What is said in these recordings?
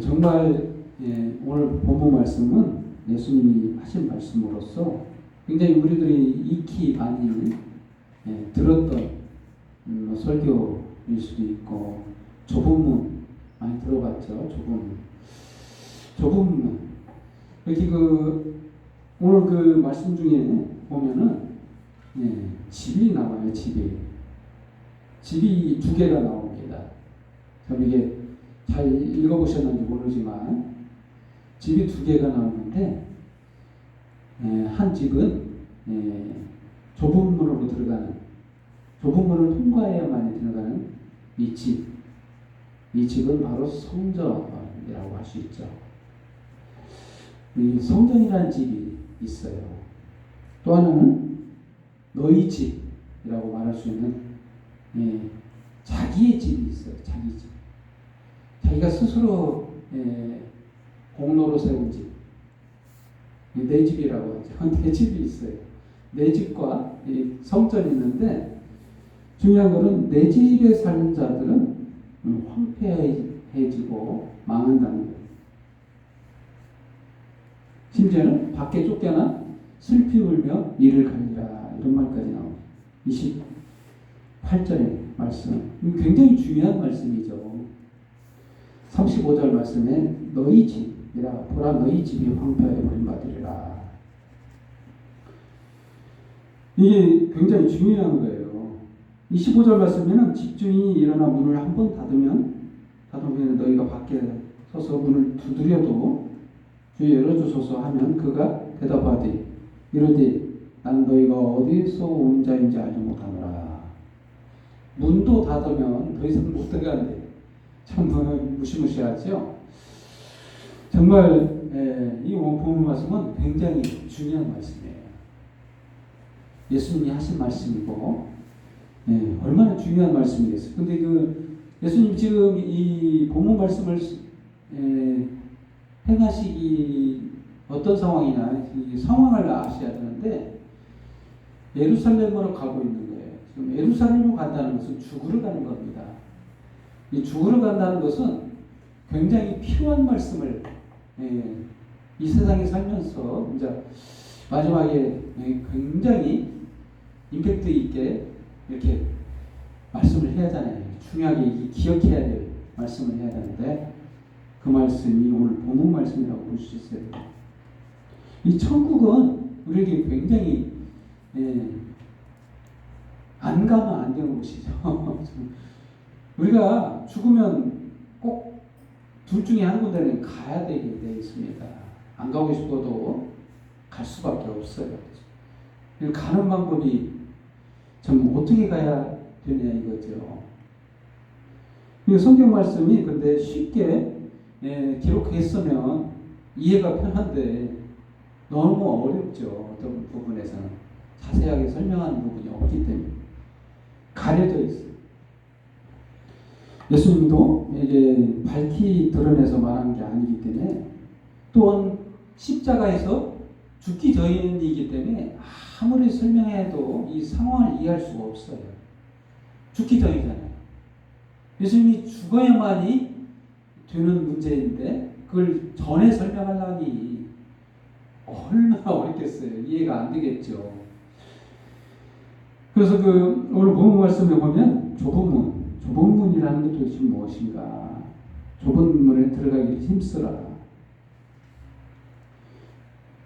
정말 오늘 본문 말씀은 예수님이 하신 말씀으로서 굉장히 우리들이 익히 많이 들었던 설교일 수도 있고 조본문 많이 들어봤죠. 조본문 이렇게 오늘 그 말씀 중에 보면은 집이 나와요. 집이 두 개가 나옵니다. 그럼 이게 잘 읽어보셨는지 모르지만 집이 두 개가 나오는데 한 집은 좁은 문으로 들어가는, 좁은 문을 통과해야만 들어가는 이 집은 바로 성전이라고 할 수 있죠. 이 성전이라는 집이 있어요. 또 하나는 너희 집이라고 말할 수 있는 자기의 집이 있어요. 자기 집. 자기가 스스로 공로로 세운 집. 내 집이라고 하죠. 내 집이 있어요. 내 집과 이 성전이 있는데 중요한 것은 내 집에 사는 자들은 황폐해지고 망한다는 거예요. 심지어는 밖에 쫓겨나 슬피 울며 이를 갈리라 이런 말까지 나옵니다. 28절의 말씀. 굉장히 중요한 말씀이죠. 35절 말씀에 너희 집이라 보라 너희 집이 황폐하여 버림받으리라. 이게 굉장히 중요한 거예요. 25절 말씀에는 집주인이 일어나 문을 한 번 닫으면 너희가 밖에 서서 문을 두드려도 주여 열어주소서 하면 그가 대답하되 이르되 난 너희가 어디서 온 자인지 알지 못하노라. 문도 닫으면 더 이상 못 들어간대. 참 무시무시하죠. 정말 이 본문 말씀은 굉장히 중요한 말씀이에요. 예수님이 하신 말씀이고 얼마나 중요한 말씀이겠어요. 근데 예수님 지금 이 본문 말씀을 행하시기 어떤 상황이냐 이 상황을 아셔야 되는데 예루살렘으로 가고 있는 거예요. 지금 예루살렘으로 간다는 것은 죽으러 가는 겁니다. 이 죽으러 간다는 것은 굉장히 필요한 말씀을 이 세상에 살면서 이제 마지막에 굉장히 임팩트 있게 이렇게 말씀을 해야 하잖아요. 중요하게 기억해야 될 말씀을 해야 되는데 그 말씀이 오늘 본문 말씀이라고 볼 수 있어요. 이 천국은 우리에게 굉장히 안 가면 안 되는 곳이죠. 우리가 죽으면 꼭 둘 중에 한 군데는 가야 되게 되어 있습니다. 안 가고 싶어도 갈 수밖에 없어요. 가는 방법이 좀 어떻게 가야 되냐 이거죠. 성경 말씀이 근데 쉽게 기록했으면 이해가 편한데 너무 어렵죠. 어떤 부분에서는 자세하게 설명하는 부분이 없기 때문에 가려져 있어요. 예수님도 이제 밝히 드러내서 말한 게 아니기 때문에 또한 십자가에서 죽기 전이기 때문에 아무리 설명해도 이 상황을 이해할 수가 없어요. 죽기 전이잖아요. 예수님이 죽어야만이 되는 문제인데 그걸 전에 설명하려니 얼마나 어렵겠어요. 이해가 안 되겠죠. 그래서 오늘 본문 말씀에 보면 좁은 문이라는 게 도대체 무엇인가? 좁은 문에 들어가기를 힘쓰라.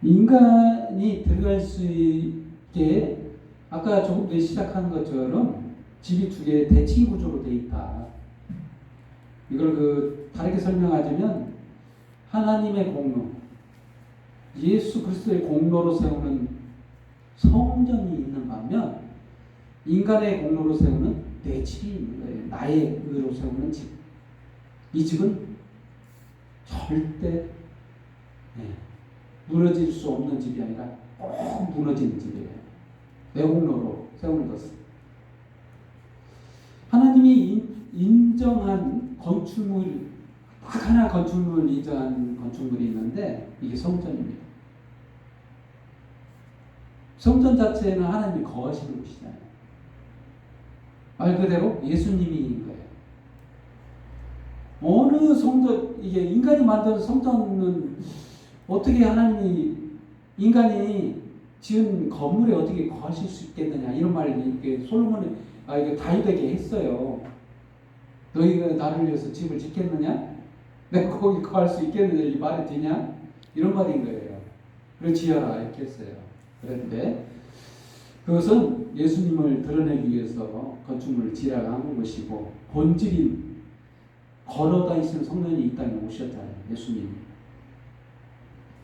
인간이 들어갈 수 있게 아까 조금 전에 시작한 것처럼 집이 두 개의 대칭 구조로 되어 있다. 이걸 다르게 설명하자면 하나님의 공로, 예수 그리스도의 공로로 세우는 성전이 있는 반면 인간의 공로로 세우는 내 집이 있는 거예요. 나의 의로 세우는 집. 이 집은 절대 무너질 수 없는 집이 아니라 꼭 무너지는 집이에요. 내 공로로 세우는 것은. 하나님이 인정한 건축물, 딱 하나 건축물을 인정한 건축물이 있는데 이게 성전입니다. 성전 자체는 하나님이 거하시는 곳이잖아요. 말 그대로 예수님이 있는 거예요. 어느 성전, 이게 인간이 만든 성전은 어떻게 하나님이 인간이 지은 건물에 어떻게 거하실 수 있겠느냐 이런 말을 이게 솔로몬이 이게 다윗에게 했어요. 너희가 나를 위해서 집을 짓겠느냐? 내가 거기 거할 수 있겠느냐? 이 말이 되냐? 이런 말인 거예요. 그래 지어라 이렇게 했어요. 그런데 그것은 예수님을 드러내기 위해서 건축물을 지으라고 한 것이고 본질인 걸어다니시는 성령이 이 땅에 오셨잖아요. 예수님이.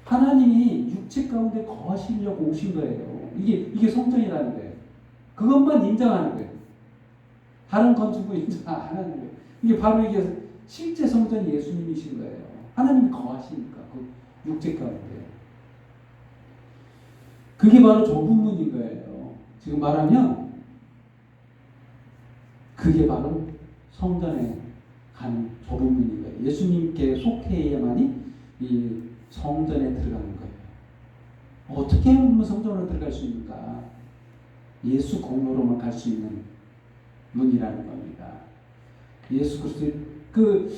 하나님이 육체 가운데 거하시려고 오신 거예요. 이게 성전이라는 거예요. 그것만 인정하는 거예요. 다른 건축물 인정 안 하는 거예요. 이게 바로 이게 실제 성전이 예수님이신 거예요. 하나님이 거하시니까 그 육체 가운데. 그게 바로 좁은 문인 거예요. 지금 말하면 그게 바로 성전에 가는 좁은 문인 거예요. 예수님께 속해야만이 이 성전에 들어가는 거예요. 어떻게 하면 성전으로 들어갈 수 있는가? 예수 공로로만 갈 수 있는 문이라는 겁니다. 예수 그리스도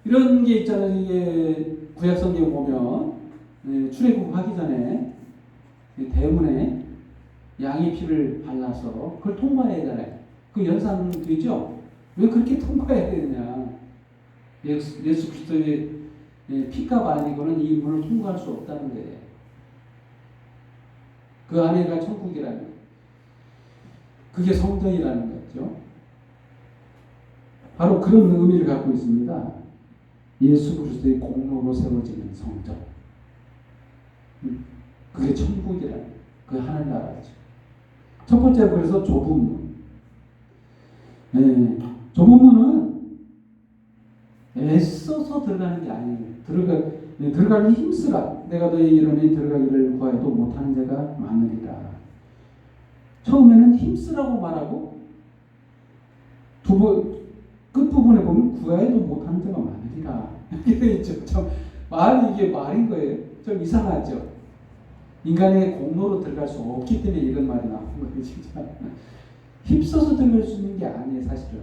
이런 게 있잖아요. 이게 구약 성경 보면 출애굽하기 전에 대문에 양의 피를 발라서 그걸 통과해야 하잖아요. 그 연상되죠? 왜 그렇게 통과해야 되느냐? 예수 그리스도의 피값 아니고는 이 문을 통과할 수 없다는 거예요. 그 안에가 천국이라는 거예요. 그게 성전이라는 거죠. 바로 그런 의미를 갖고 있습니다. 예수 그리스도의 공로로 세워지는 성전. 그게 천국이라는 거예요. 그게 하나님 나라죠. 첫 번째 그래서 좁은 문. 좁은 문은 애써서 들어가는 게 아니에요. 들어가기 힘쓰라. 내가 너희 이름에 들어가기를 구하여도 못하는 자가 많으리라. 처음에는 힘쓰라고 말하고 끝부분에 보면 구하여도 못하는 자가 많으리라. 이렇게 되어 있죠. 이게 말인 거예요. 좀 이상하죠. 인간의 공로로 들어갈 수 없기 때문에 이런 말이 나온 거예요. 진짜. 힘써서 들어갈 수 있는 게 아니에요. 사실은.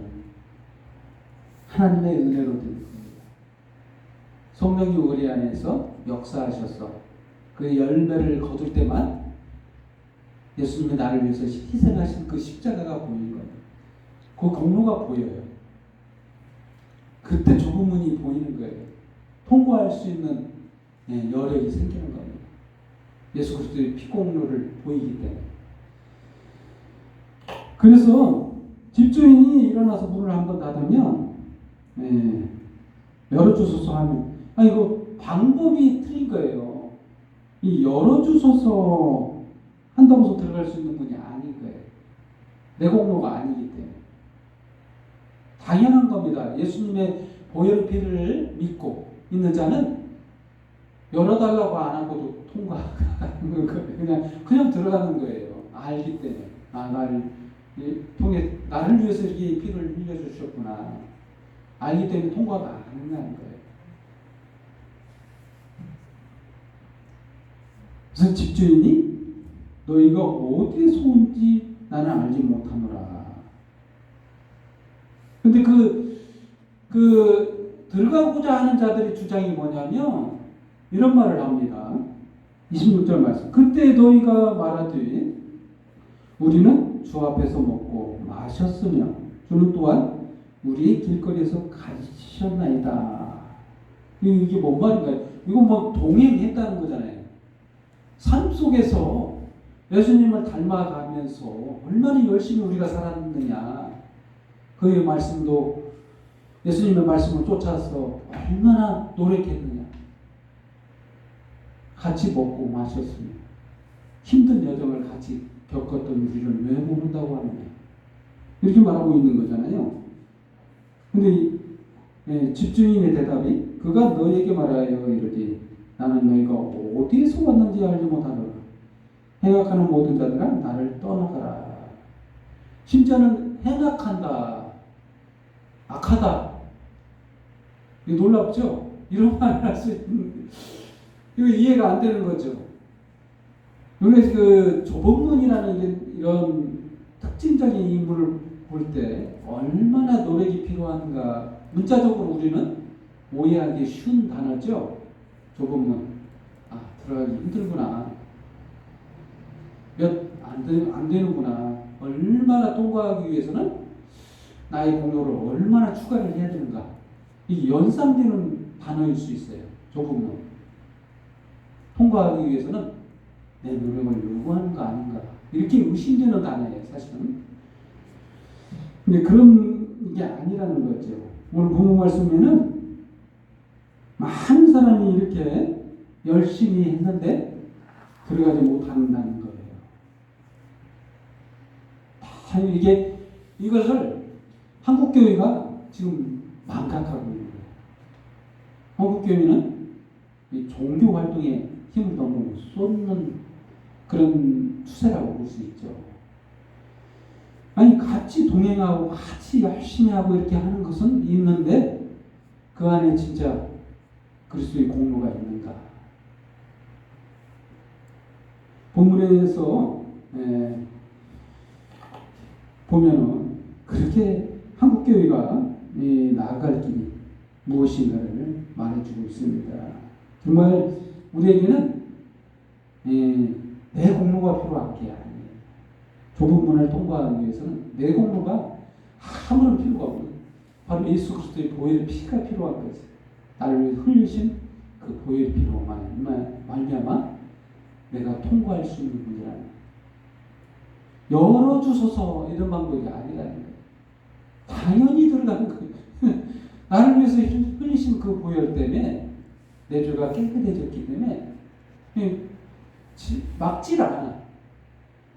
하나님의 은혜로 되는 겁니다. 성령이 우리 안에서 역사하셔서 그 열매를 거둘 때만 예수님이 나를 위해서 희생하신 그 십자가가 보이는 거예요. 그 공로가 보여요. 그때 좁은 문이 보이는 거예요. 통과할 수 있는 여력이 생기는 겁니다. 예수 그리스도의 피공로를 보이기 때문에. 그래서 집주인이 일어나서 문을 한번 닫으면 열어주소서 하면 이거 방법이 틀린 거예요. 이 열어주소서 한다고 해서 들어갈 수 있는 문이 아닌 거예요. 내 공로가 아니기 때문에. 당연한 겁니다. 예수님의 보혈 피를 믿고 있는 자는 열어달라고 안 하고도 통과하는 거예요. 그냥 들어가는 거예요. 알기 때문에. 나를 통해 나를 위해서 이렇게 피를 흘려주셨구나. 알기 때문에 통과가 안 한다는 거예요. 그래서 집주인이 너희가 어디에서 온지 나는 알지 못하노라. 근데 들어가고자 하는 자들의 주장이 뭐냐면 이런 말을 합니다. 26절 말씀. 그때 너희가 말하되 우리는 주 앞에서 먹고 마셨으며 주는 또한 우리 길거리에서 가르치셨나이다. 이게 뭔 말인가요? 이거 뭐 동행했다는 거잖아요. 삶 속에서 예수님을 닮아가면서 얼마나 열심히 우리가 살았느냐. 그의 말씀도 예수님의 말씀을 쫓아서 얼마나 노력했느냐. 같이 먹고 마셨으며 힘든 여정을 같이 겪었던 우리를 왜 모른다고 하느냐. 이렇게 말하고 있는 거잖아요. 근데 집주인의 대답이 그가 너에게 말하여 이르되 나는 너희가 어디에서 왔는지 알지 못하노라. 행악하는 모든 자들아 나를 떠나가라. 심지어는 행악한다. 악하다. 이거 놀랍죠? 이런 말을 할 수 있는 이거 이해가 안 되는 거죠. 여기서 그 좁은 문이라는 이런 특징적인 인물을 볼 때 얼마나 노력이 필요한가 문자적으로 우리는 오해하기 쉬운 단어죠. 좁으면 들어가기 힘들구나. 안 되는구나. 얼마나 통과하기 위해서는 나의 공로를 얼마나 추가를 해야 되는가. 이게 연상되는 단어일 수 있어요. 좁으면 통과하기 위해서는 내 노력을 요구하는 거 아닌가. 이렇게 의심되는 단어예요, 사실은. 근데 그런 게 아니라는 거죠. 오늘 본문 말씀에는 많은 사람이 이렇게 열심히 했는데 들어가지 못한다는 거예요. 다 이것을 한국교회가 지금 망각하고 있는 거예요. 한국교회는 이 종교 활동에 힘을 너무 쏟는 그런 추세라고 볼 수 있죠. 아니, 같이 동행하고 같이 열심히 하고 이렇게 하는 것은 있는데 그 안에 진짜 그리스도의 공로가 있는가? 본문에서 보면은 그렇게 한국교회가 나아갈 길이 무엇인가를 말해주고 있습니다. 정말 우리에게는 내 공로가 필요한 게 아니에요. 좁은 문을 통과하기 위해서는 내 공로가 아무런 필요가 없는 바로 예수 그리스도의 보혈의 피가 필요한 거죠. 나를 위해 흘리신 그 보혈의 피로 말미암아 내가 통과할 수 있는 문제라는 열어주소서 이런 방법이 아니라는 거예요. 당연히 들어가는 거예요. 나를 위해서 흘리신 그 보혈 때문에 내 죄가 깨끗해졌기 때문에 막질 않아.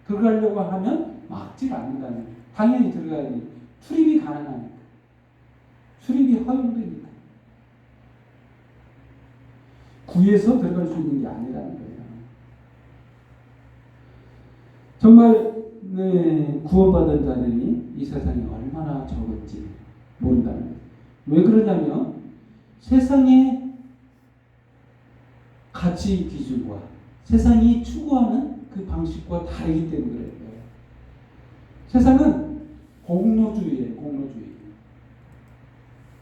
들어가려고 하면 막질 않는다는 거예요. 당연히 들어가야지. 출입이 가능하니까. 출입이 허용되니까. 구해서 들어갈 수 있는 게 아니라는 거예요. 정말 구원받은 자들이 이 세상에 얼마나 적은지 모른다는 거예요. 왜 그러냐면 세상의 가치 기준과 세상이 추구하는 그 방식과 다르기 때문에 그래요. 세상은 공로주의예요. 공로주의.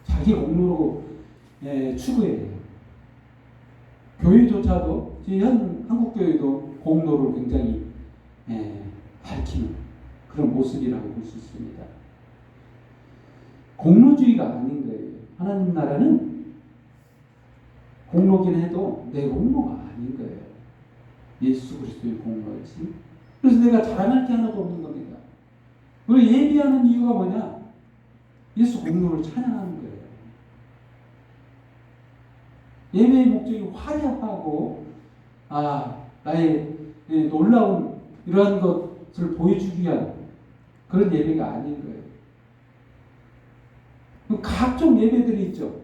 자기 공로로 추구해요. 교회조차도 현 한국교회도 공로를 굉장히 밝히는 그런 모습이라고 볼 수 있습니다. 공로주의가 아닌 거예요. 하나님 나라는 공로긴 해도 내 공로가 아닌 거예요. 예수 그리스도의 공로지. 그래서 내가 자랑할 게 하나도 없는 겁니다. 우리 예배하는 이유가 뭐냐? 예수 공로를 찬양하는 거예요. 예배의 목적이 화려하고 나의 놀라운 이러한 것을 보여주기 위한 그런 예배가 아닌 거예요. 각종 예배들이 있죠.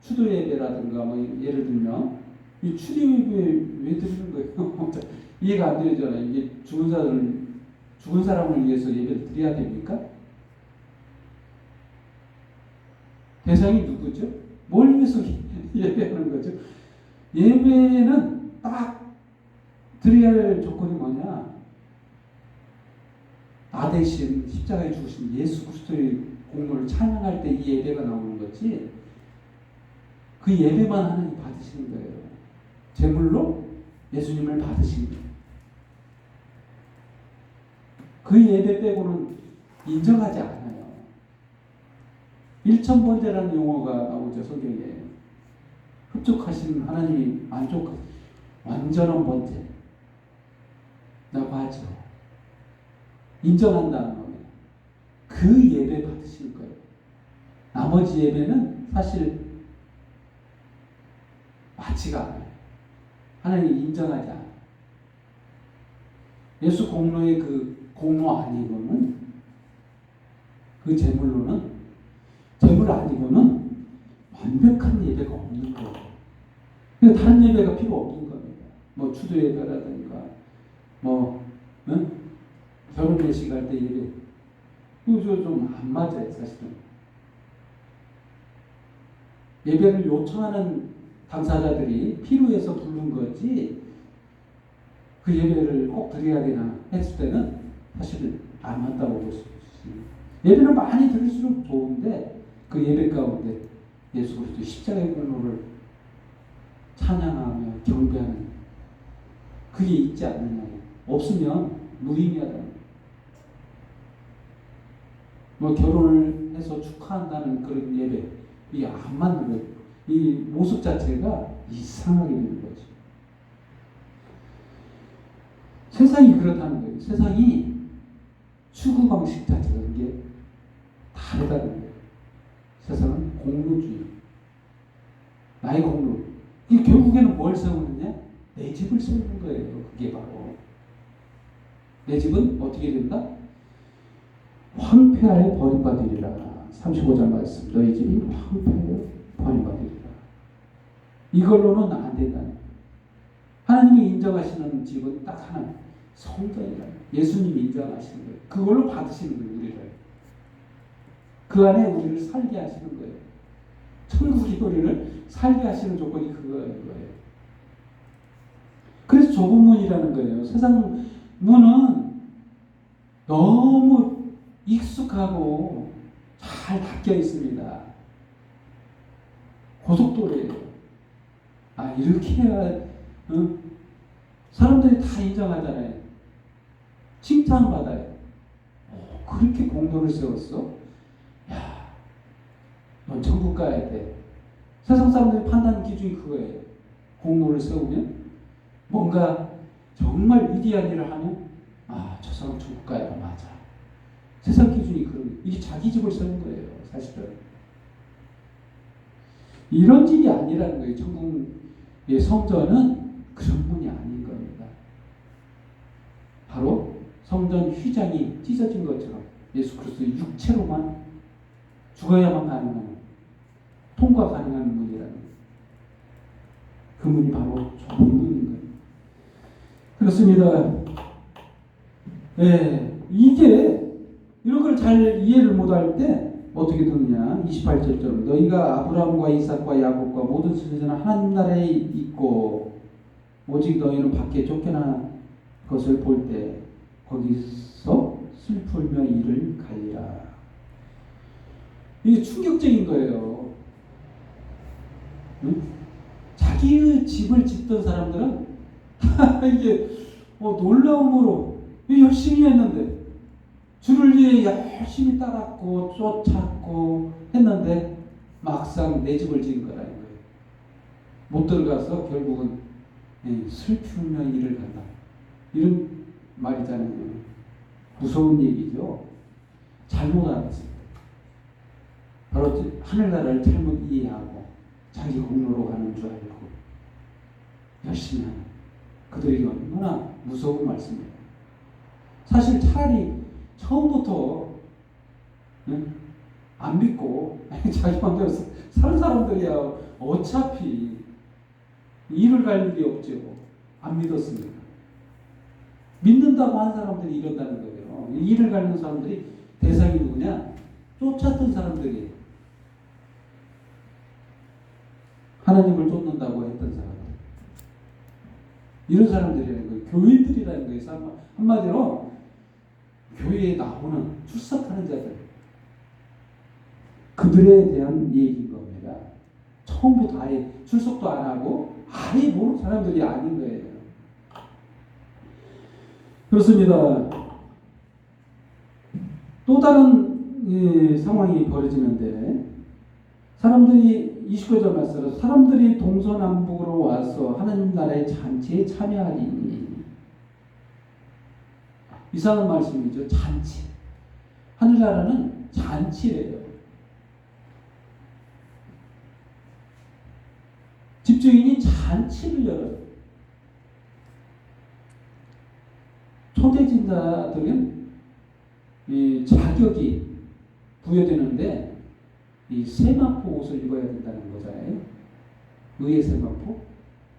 추도 예배라든가 예를 들면 이 추도 예배 왜 드리는 거예요? 이해가 안 되잖아요. 이게 죽은 사람을 위해서 예배를 드려야 됩니까? 대상이 누구죠? 뭘 위해서 예배하는 거죠? 예배는 딱 드려야 할 조건이 뭐냐? 나 대신 십자가에 죽으신 예수 그리스도의 공로를 찬양할 때 이 예배가 나오는 거지. 그 예배만 하나님 받으시는 거예요. 제물로 예수님을 받으신 거예요. 그 예배 빼고는 인정하지 않아요. 일천번제라는 용어가 나오죠, 성경에. 흡족하신 하나님이 완전한 번제라고 하죠. 인정한다는 겁니다. 그 예배 받으실 거예요. 나머지 예배는 사실 맞지가 않아요. 하나님이 인정하지 않아요. 예수 공로의 그 공로 아니고는 그 제물 아니고는 완벽한 예배가 없는 거예요. 그러니까 다른 예배가 필요 없는 겁니다. 추도 예배라든가 결혼 예식 할 때 예배 그거 좀 안 맞아요, 사실은. 예배를 요청하는 당사자들이 필요해서 부른 거지 그 예배를 꼭 드려야 되나 했을 때는 사실 안 맞다고 볼 수 있습니다. 예배는 많이 드릴수록 좋은데 그 예배 가운데 예수 그리스도 십자가의 공로를 찬양하며 경배하는 그게 있지 않느냐. 없으면 무의미하다. 뭐 결혼을 해서 축하한다는 그런 예배, 이게 안 맞는 거예요. 이 모습 자체가 이상하게 되는 거죠. 세상이 그렇다는 거예요. 세상이 추구 방식 자체가 이게 다르다는 거예요. 세상은 공로주의. 나의 공로. 이 결국에는 뭘 세우느냐? 내 집을 세우는 거예요. 그게 바로. 내 집은 어떻게 된다? 황폐하여 버림받으리라. 35절 말씀. 너희 집이 황폐하여 버림받으리라. 이걸로는 안 된다. 하나님이 인정하시는 집은 딱 하나. 성전이라. 예수님이 인정하시는 거예요. 그걸로 받으시는 거예요. 우리를. 그 안에 우리를 살게 하시는 거예요. 천국이 우리를 살게 하시는 조건이 그거예요. 그래서 좁은 문이라는 거예요. 세상 문은 너무 익숙하고 잘 닫혀 있습니다. 고속도로예요. 아, 이렇게 해야, 사람들이 다 인정하잖아요. 칭찬받아요. 그렇게 공로를 세웠어? 야, 넌 천국 가야 돼. 세상 사람들이 판단 기준이 그거예요. 공로를 세우면 뭔가 정말 위대한 일을 하면 저 사람 천국 가야 맞아. 세상 기준이 그런, 이게 자기 집을 세운 거예요. 사실은 이런 집이 아니라는 거예요. 천국의 성전은 그런 문이 아닌 겁니다. 바로 성전 휘장이 찢어진 것처럼 예수 그리스도의 육체로만 죽어야만 가능한, 통과 가능한 문이라는 거예요. 그 문이 바로 좁은 문인 거예요. 그렇습니다. 네, 이게 이런 걸 잘 이해를 못할 때 어떻게 되느냐. 28절처럼 너희가 아브라함과 이삭과 야곱과 모든 선지자는 하나님 나라에 있고 오직 너희는 밖에 쫓겨난 것을 볼 때 거기서 슬프며 이를 갈리라. 이게 충격적인 거예요. 응? 자기의 집을 짓던 사람들은 이게 놀라움으로 열심히 했는데 주를 위해 열심히 따랐고 쫓았고 했는데 막상 내 집을 지은 거라는 거예요. 못 들어가서 결국은 슬프며 이를 간다. 이런 말이잖아요. 무서운 얘기죠. 잘못 알았습니다. 바로 하늘나라를 잘못 이해하고 자기 공로로 가는 줄 알고 열심히 하는 그들에게 얼마나 무서운 말씀이에요. 사실 차라리 처음부터 안 믿고 자기 마음대로 사는 사람들이야 어차피 일을 갈 일이 없죠. 안 믿었습니다. 믿는다고 한 사람들이 이런다는 거예요. 일을 가는 사람들이 대상이 누구냐? 쫓았던 사람들이에요. 하나님을 쫓는다고 했던 사람들. 이런 사람들이라는 거예요. 교인들이라는 거예요. 한마디로 교회에 나오는 출석하는 자들. 그들에 대한 얘기인 겁니다. 처음부터 아예 출석도 안 하고 아예 모르는 사람들이 아닌 거예요. 그렇습니다. 또 다른 상황이 벌어지는데 사람들이 29절 말씀으로 사람들이 동서남북으로 와서 하나님 나라의 잔치에 참여하리니 이상한 말씀이죠. 잔치. 하늘나라는 잔치래요. 집주인이 잔치를 열어요. 초대진자들은 이 자격이 부여되는데 이 세마포 옷을 입어야 된다는 거잖아요. 의의 세마포,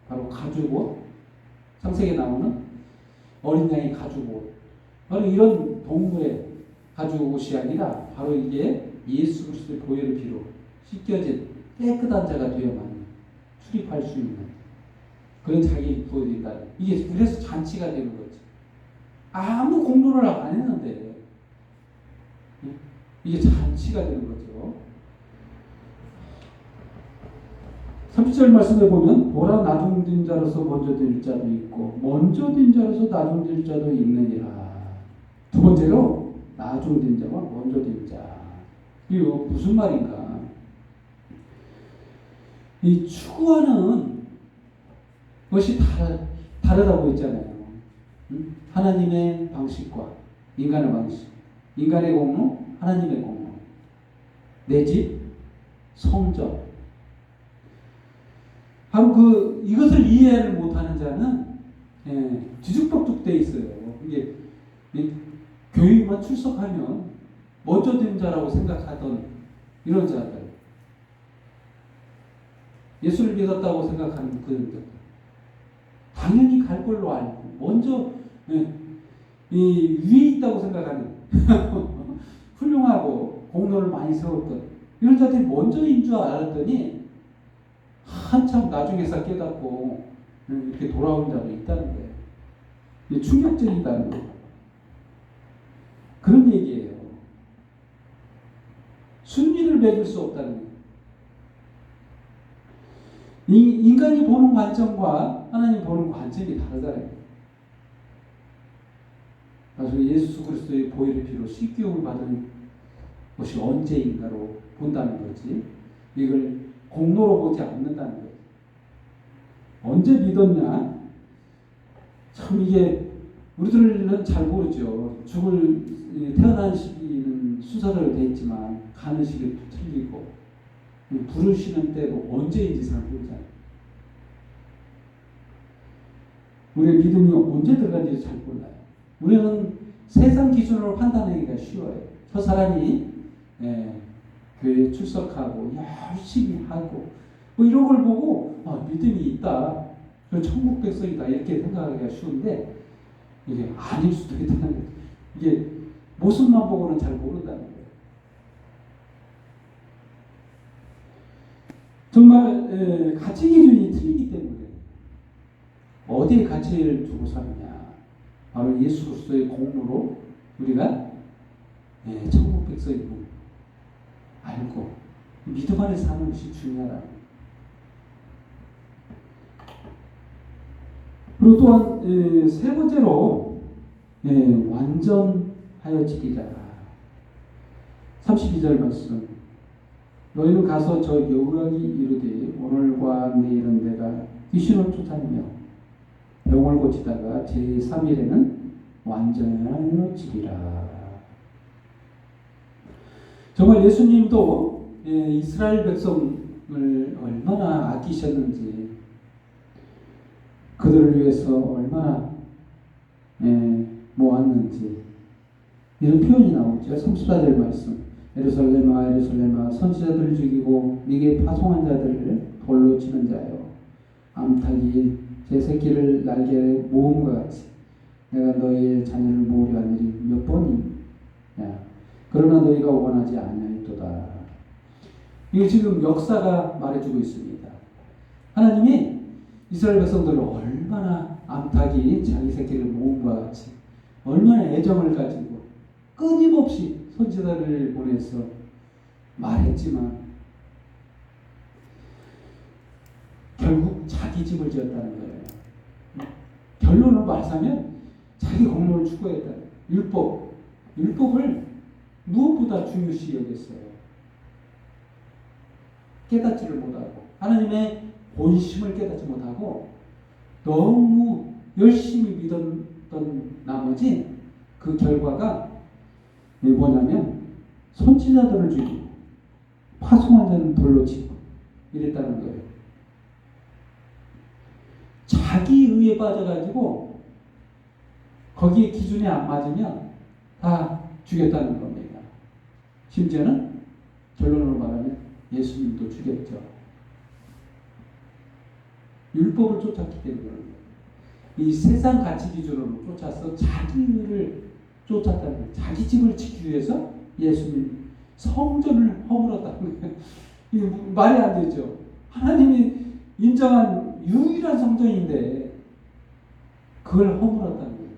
바로 가죽옷, 창세기에 나오는 어린 양의 가죽옷. 바로 이런 동물의 가죽옷이 아니라 바로 이게 예수 그리스도의 보혈의 피로 씻겨진 깨끗한 자가 되어야만 출입할 수 있는 그런 자격이 부여된다. 이게 그래서 잔치가 되는 거죠. 아무 공로를 안 했는데 이게 잔치가 되는 거죠. 30절 말씀에 보면 보라 나중된 자로서 먼저 될 자도 있고 먼저 된 자로서 나중될 자도 있느니라. 두 번째로 나중된 자와 먼저 된 자. 이거 무슨 말인가? 이 추구하는 것이 다르다고 했잖아요. 하나님의 방식과 인간의 방식. 인간의 공로, 하나님의 공로. 내 집, 성전. 바로 이것을 이해를 못하는 자는 뒤죽박죽 돼 있어요. 이게 교회만 출석하면 먼저 된 자라고 생각하던 이런 자들. 예수를 믿었다고 생각하는 그런 자들. 당연히 갈 걸로 알고 먼저 이 위에 있다고 생각하는 훌륭하고 공로를 많이 세웠던 이런 자들이 먼저인 줄 알았더니 한참 나중에서 깨닫고 이렇게 돌아온 자도 있다는 거예요. 이게 충격적이다는 거예요. 그런 얘기예요. 순위를 매길 수 없다는 거예요. 인간이 보는 관점과 하나님 보는 관점이 다르잖아요. 나중에 예수 그리스도의 보혈의 피로 씻기움을 받은 것이 언제인가로 본다는 거지. 이걸 공로로 보지 않는다는 거예요. 언제 믿었냐? 참 이게 우리들은 잘 모르죠. 태어난 시기는 순서대로 돼 있지만 가는 시기도 틀리고 부르시는 때도 언제인지 잘 모르잖아요. 우리의 믿음이 언제 들어간지 잘 몰라요. 우리는 세상 기준으로 판단하기가 쉬워요. 저 사람이 교회에 출석하고 열심히 하고 뭐 이런 걸 보고 믿음이 있다. 천국 백성이다. 이렇게 생각하기가 쉬운데 이게 아닐 수도 있다는 거예요. 이게 모습만 보고는 잘 모른다는 거예요. 정말 가치 기준이 틀리기 때문에 어디에 가치를 두고 사느냐. 바로 예수 그리스도의 공로로 우리가 천국 백성이고 알고 믿음 안에 사는 것이 중요하다. 그리고 또한 세 번째로 완전하여지리라. 32절 말씀. 너희는 가서 저 여호와께 이르되 오늘과 내일은 내가 귀신을 쫓아내며 병을 고치다가 제3일에는 완전하여지리라. 정말 예수님도 이스라엘 백성을 얼마나 아끼셨는지 그들을 위해서 얼마나 모았는지 이런 표현이 나오죠. 34절 말씀. 예루살렘아 예루살렘아 선지자들을 죽이고 네게 파송한 자들을 돌로 치는 자여 암탉이 제 새끼를 날개에 모음과 같이 내가 너희의 자녀를 모으려 한 일이 몇 번이냐. 그러나 너희가 원하지 아니하였도다. 이게 지금 역사가 말해주고 있습니다. 하나님이 이스라엘 백성들을 얼마나 암탉이 자기 새끼를 모음과 같이 얼마나 애정을 가지고 끊임없이 선지자를 보내서 말했지만 결국 자기 집을 지었다는 거예요. 결론을 말하자면 자기 공로를 추구했다. 율법을 무엇보다 중요시 여겼어요. 깨닫지를 못하고 하나님의 본심을 깨닫지 못하고 너무 열심히 믿었던 나머지 그 결과가 뭐냐면 선지자들을 죽이고 파송한 자는 돌로 치고 이랬다는 거예요. 자기 의에 빠져가지고 거기에 기준에 안 맞으면 다 죽였다는 겁니다. 심지어는 결론으로 말하면 예수님도 죽였죠. 율법을 쫓았기 때문에 이 세상 가치 기준으로 쫓아서 자기 의를 쫓았다는 거예요. 자기 집을 지키기 위해서 예수님 성전을 허물었다는 거예요. 이게 말이 안 되죠. 하나님이 인정한 유일한 성전인데 그걸 허물었다는 거예요.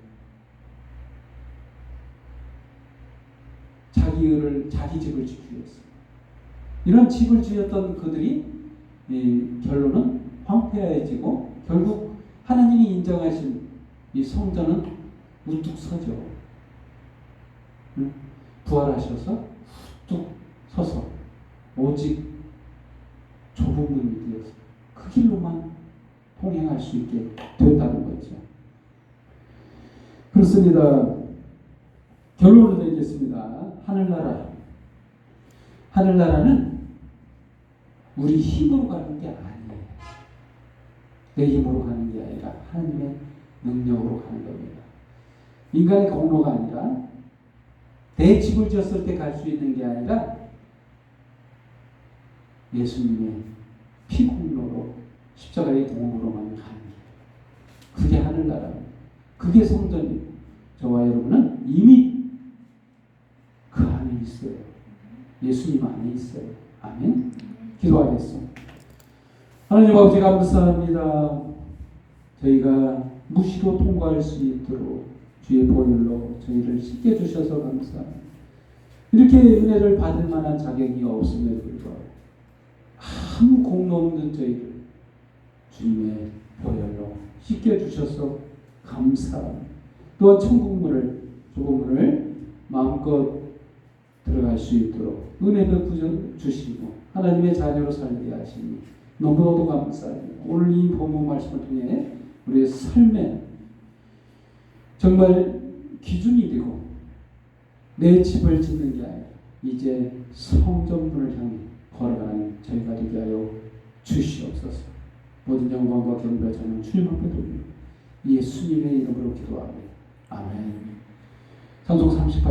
자기 의를 자기 집을 지키기 위해서. 이런 집을 지었던 그들이 이 결론은 황폐해지고 결국 하나님이 인정하신 이 성전은 우뚝 서죠. 부활하셔서 뚝 서서 오직 좁은 문이 되어서 그 길로만 통행할 수 있게 되었다는 거죠. 그렇습니다. 결론을 내리겠습니다. 하늘나라는 우리 힘으로 가는 게 아니에요. 내 힘으로 가는 게 아니라 하나님의 능력으로 가는 겁니다. 인간의 공로가 아니라 내 집을 지었을 때 갈 수 있는 게 아니라 예수님의 피 공로로 십자가의 공로로만 가는 거예요. 그게 하늘나라입니다. 그게 성전이고 저와 여러분은 이미 그 안에 있어요. 예수님 안에 있어요. 아멘. 기도하겠습니다. 하나님 아버지 감사합니다. 저희가 무시로 통과할 수 있도록 주의 보혈로 저희를 씻겨주셔서 감사합니다. 이렇게 은혜를 받을 만한 자격이 없음에도 불구하고 아무 공로 없는 저희를 주님의 보혈로 씻겨주셔서 감사합니다. 또한 천국문을 조금문을 마음껏 들어갈 수 있도록 은혜를 주시고 하나님의 자녀로 살게 하시니 너무나도 감사합니다. 오늘 이 본문 말씀을 통해 우리의 삶에 정말 기준이 되고 내 집을 짓는 게 아니라 이제 성전문을 향해 걸어가는 저희가 되게 하여 주시옵소서. 모든 영광과 경배와 찬양 주님 앞에 드립니다. 예수님의 이름으로 기도합니다. 아멘. 찬송 38